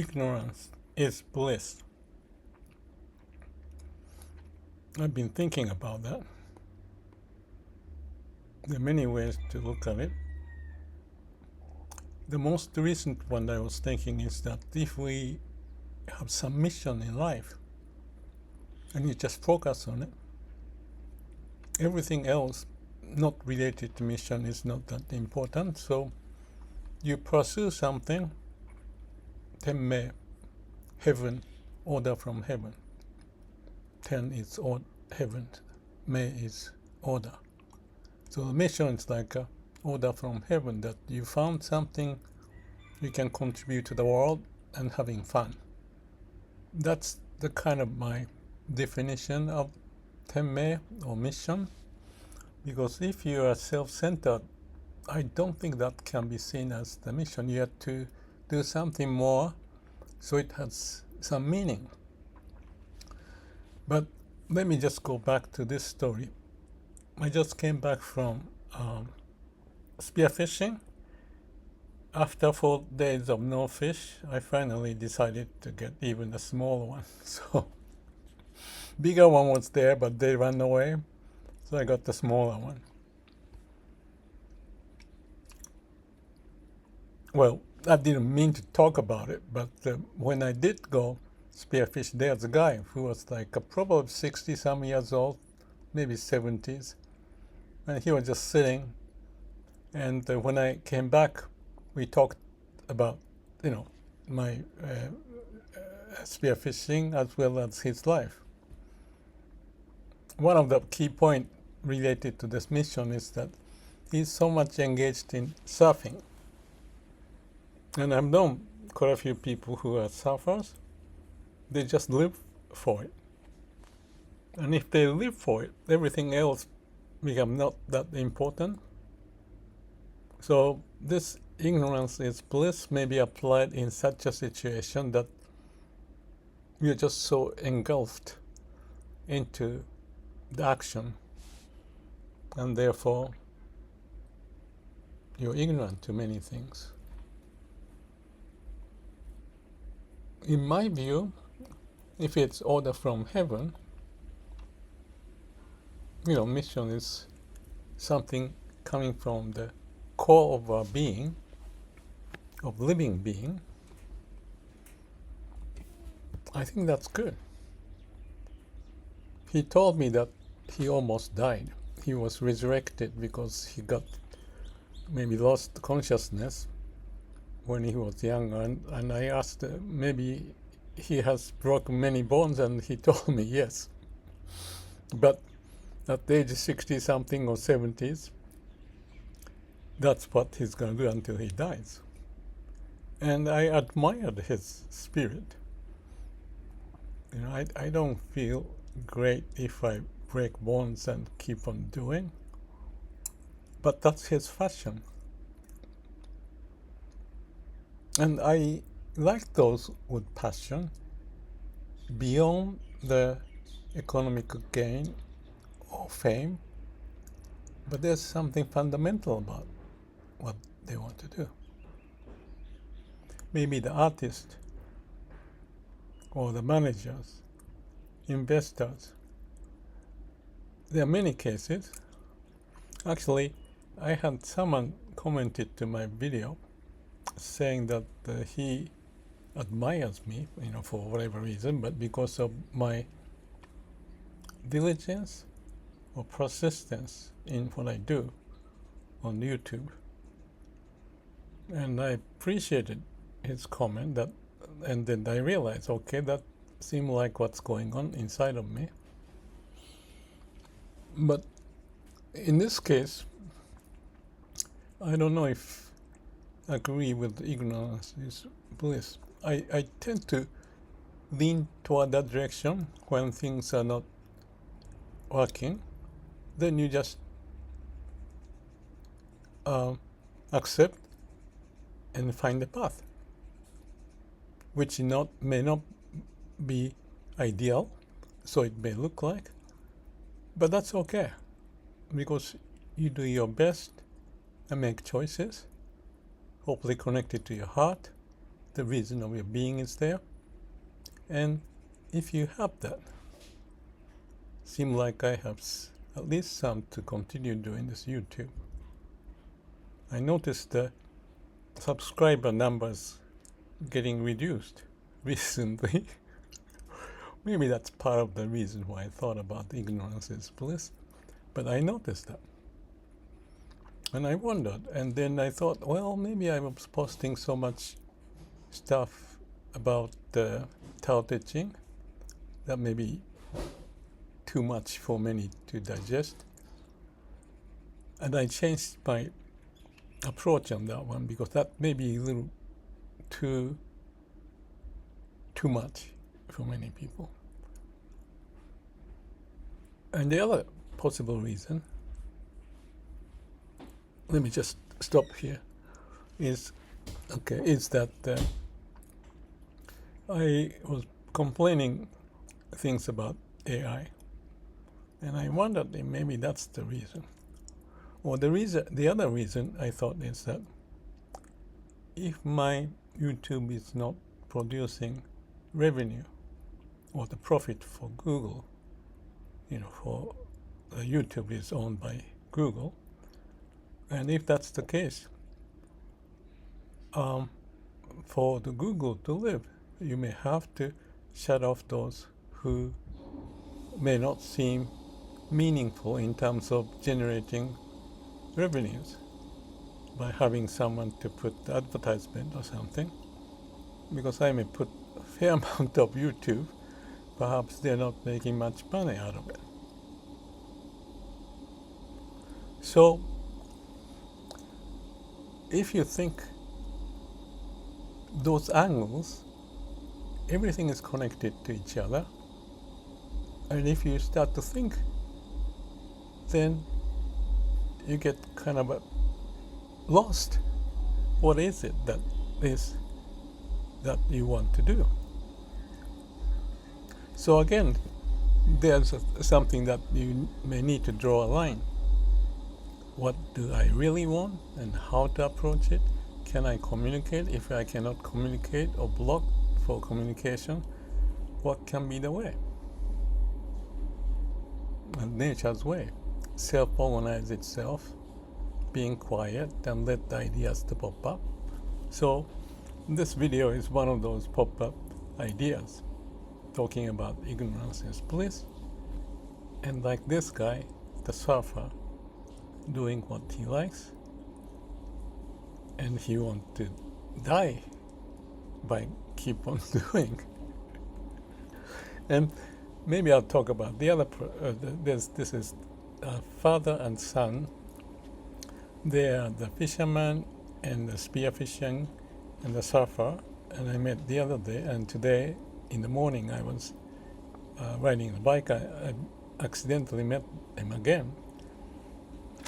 Ignorance is bliss. I've been thinking about that. There are many ways to look at it. The most recent one I was thinking is that if we have some mission in life and you just focus on it, everything else not related to mission is not that important. So you pursue something, then may heaven, order from heaven. Ten is heaven, may is order. So the mission is like a order from heaven that you found something you can contribute to the world and having fun. That's the kind of my definition of temme or mission. Because if you are self-centered, I don't think that can be seen as the mission. You have to do something more so it has some meaning. But let me just go back to this story. I just came back from spearfishing. After 4 days of no fish, I finally decided to get even a smaller one. So bigger one was there, but they ran away. So I got the smaller one. Well, I didn't mean to talk about it, but when I did go spearfish, there's a guy who was like probably 60-some years old, maybe 70s. And he was just sitting. And when I came back, we talked about, my spearfishing as well as his life. One of the key points related to this mission is that he's so much engaged in surfing. And I've known quite a few people who are surfers. They just live for it. And if they live for it, everything else becomes not that important. So this ignorance is bliss may be applied in such a situation that you're just so engulfed into the action, and therefore you're ignorant to many things. In my view, if it's order from heaven, mission is something coming from the core of our being, of living being. I think that's good. He told me that he almost died. He was resurrected because he got maybe lost consciousness when he was young, and I asked maybe he has broken many bones, and he told me yes. But at the age of 60-something or 70s, that's what he's going to do until he dies. And I admired his spirit. I don't feel great if I break bones and keep on doing, but that's his fashion. And I like those with passion beyond the economic gain or fame, but there's something fundamental about what they want to do. Maybe the artist or the managers, investors. There are many cases. Actually, I had someone commented to my video saying that he admires me, for whatever reason, but because of my diligence or persistence in what I do on YouTube. And I appreciated his comment and then I realized, okay, that seemed like what's going on inside of me. But in this case, I don't know if I agree with ignorance is bliss. I tend to lean toward that direction when things are not working. Then you just accept and find a path, which may not be ideal, so it may look like, but that's okay, because you do your best and make choices, hopefully connected to your heart, the reason of your being is there. And if you have that, seem like I have at least some to continue doing this YouTube. I noticed the subscriber numbers getting reduced recently. Maybe that's part of the reason why I thought about ignorance is bliss. But I noticed that. And I wondered. And then I thought, well, maybe I was posting so much stuff about the Tao Te Ching that may be too much for many to digest. And I changed my approach on that one because that may be a little too much for many people. And the other possible reason, let me just stop here, is that I was complaining things about AI, and I wondered if maybe that's the reason. Or the other reason I thought is that if my YouTube is not producing revenue or the profit for Google, for YouTube is owned by Google, and if that's the case, for the Google to live, you may have to shut off those who may not seem meaningful in terms of generating revenues by having someone to put advertisement or something, because I may put a fair amount of YouTube, perhaps they're not making much money out of it. So if you think those angles, everything is connected to each other, and if you start to think, then you get kind of lost. What is it that you want to do? So again, there's something that you may need to draw a line. What do I really want and how to approach it? Can I communicate? If I cannot communicate or block for communication, what can be the way? And nature's way. Self-organize itself, being quiet and let the ideas to pop up. So this video is one of those pop-up ideas, talking about ignorance is bliss. And like this guy, the surfer, doing what he likes, and he wants to die by keep on doing. And maybe I'll talk about the other. This is father and son. They are the fisherman and the spearfishing and the surfer. And I met the other day, and today in the morning I was riding the bike. I accidentally met him again.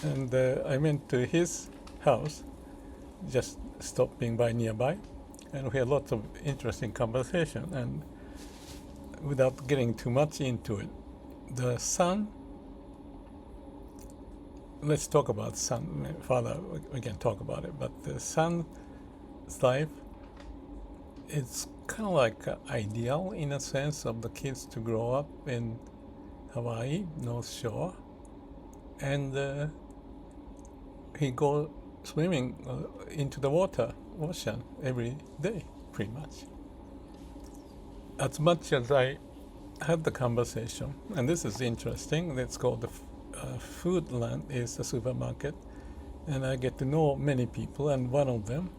And I went to his house, just stopping by nearby, and we had lots of interesting conversation. And without getting too much into it, the son, let's talk about son, father, we can talk about it, but the son's life, it's kind of like ideal in a sense of the kids to grow up in Hawaii, North Shore, and he go swimming into the ocean every day, pretty much. As much as I had the conversation, and this is interesting, let's go, the Foodland is the supermarket, and I get to know many people, and one of them,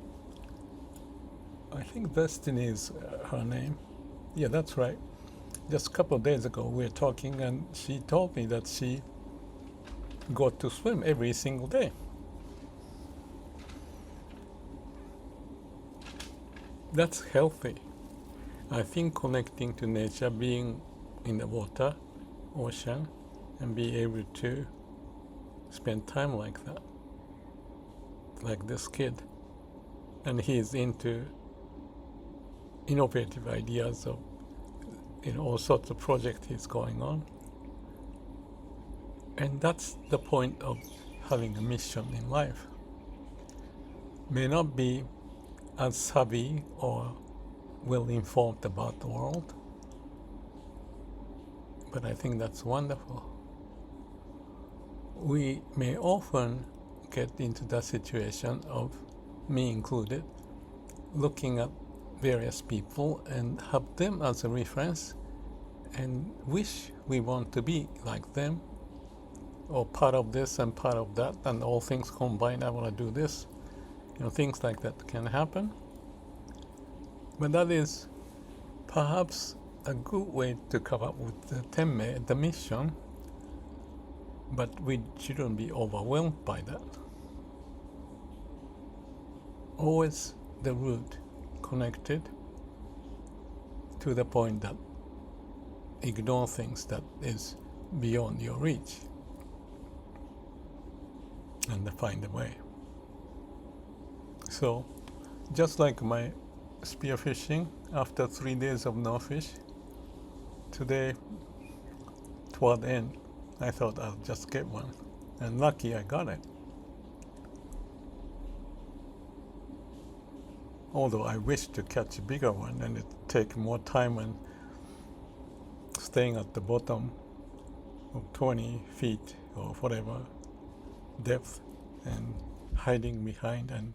I think Destiny is her name. Yeah, that's right. Just a couple of days ago we were talking, and she told me that she got to swim every single day. That's healthy. I think connecting to nature, being in the water, ocean, and be able to spend time like that, like this kid. And he's into innovative ideas of all sorts of projects he's going on. And that's the point of having a mission in life. May not be as savvy or well informed about the world. But I think that's wonderful. We may often get into that situation of, me included, looking at various people and have them as a reference and wish we want to be like them, or part of this and part of that, and all things combined, I want to do this. Things like that can happen. But that is perhaps a good way to come up with the mission, but we shouldn't be overwhelmed by that. Always the root connected to the point that ignore things that is beyond your reach and find a way. So, just like my spearfishing, after 3 days of no fish, today, toward the end, I thought I'll just get one. And lucky I got it. Although I wish to catch a bigger one, and it take more time and staying at the bottom of 20 feet or whatever depth and hiding behind and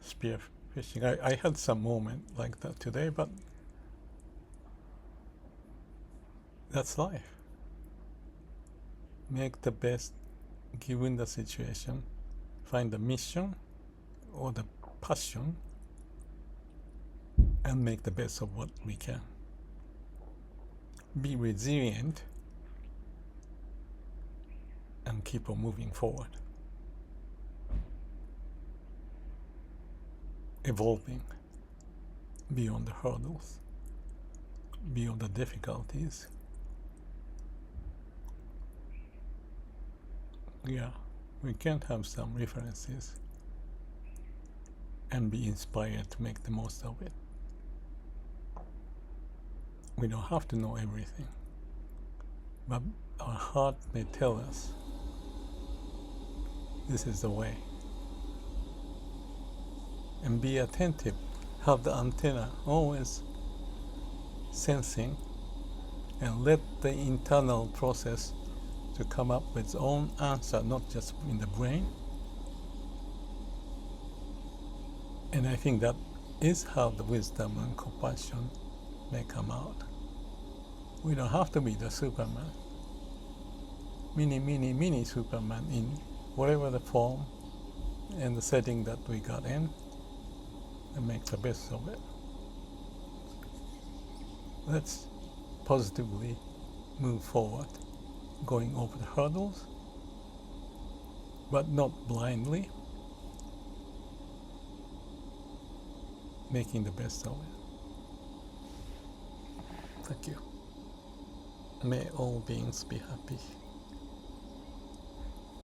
spear fishing. I had some moment like that today, but that's life. Make the best given the situation, find the mission or the passion, and make the best of what we can. Be resilient and keep on moving forward. Evolving beyond the hurdles, beyond the difficulties. Yeah, we can have some references and be inspired to make the most of it. We don't have to know everything, but our heart may tell us this is the way. And be attentive, have the antenna always sensing, and let the internal process to come up with its own answer, not just in the brain. And I think that is how the wisdom and compassion may come out. We don't have to be the Superman. Mini Superman in whatever the form and the setting that we got in, and make the best of it. Let's positively move forward, going over the hurdles, but not blindly, making the best of it. Thank you. May all beings be happy.